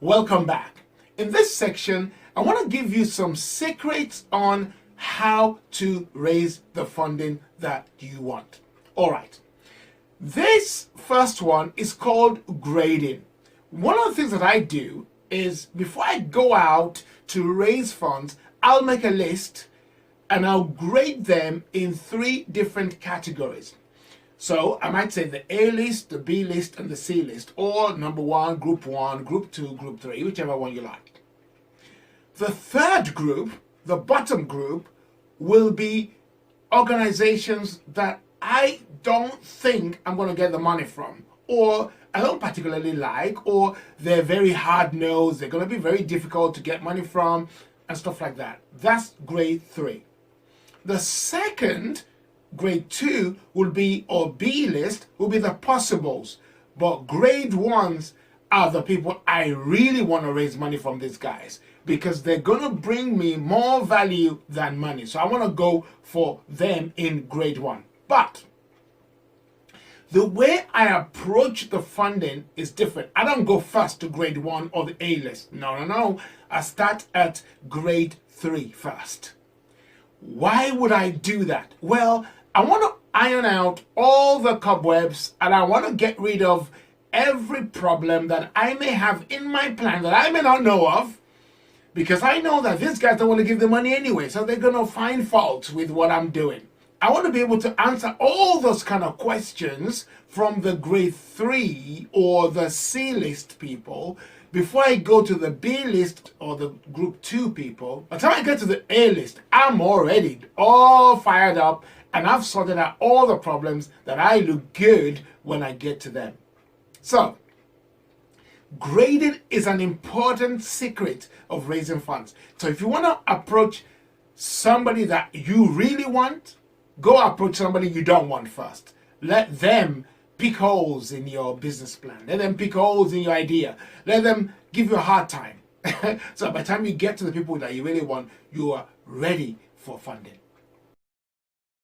Welcome back. In this section, I want to give you some secrets on how to raise the funding that you want. All right. This first one is called grading. One of the things that I do is before I go out to raise funds, I'll make a list and I'll grade them in 3 different categories. So I might say the A list, the B list, and the C list, or number 1, group 1, group 2, group 3, whichever one you like. The third group, the bottom group, will be organizations that I don't think I'm going to get the money from, or I don't particularly like, or they're very hard-nosed, they're going to be very difficult to get money from, and stuff like that. That's grade 3. The second, grade 2, will be, or B list, will be the possibles. But grade 1s are the people I really want to raise money from, these guys, because they're going to bring me more value than money. So I want to go for them in grade 1. But the way I approach the funding is different. I don't go first to grade 1 or the A list. No. I start at grade 3 first. Why would I do that? Well, I want to iron out all the cobwebs and I want to get rid of every problem that I may have in my plan that I may not know of, because I know that these guys don't want to give the money anyway, so they're going to find faults with what I'm doing. I want to be able to answer all those kind of questions from the grade 3 or the C list people before I go to the B list or the group 2 people. By the time I get to the A list, I'm already all fired up and I've sorted out all the problems that I look good when I get to them. So, grading is an important secret of raising funds. So if you want to approach somebody that you really want, go approach somebody you don't want first. Let them pick holes in your business plan. Let them pick holes in your idea. Let them give you a hard time. So by the time you get to the people that you really want, you are ready for funding.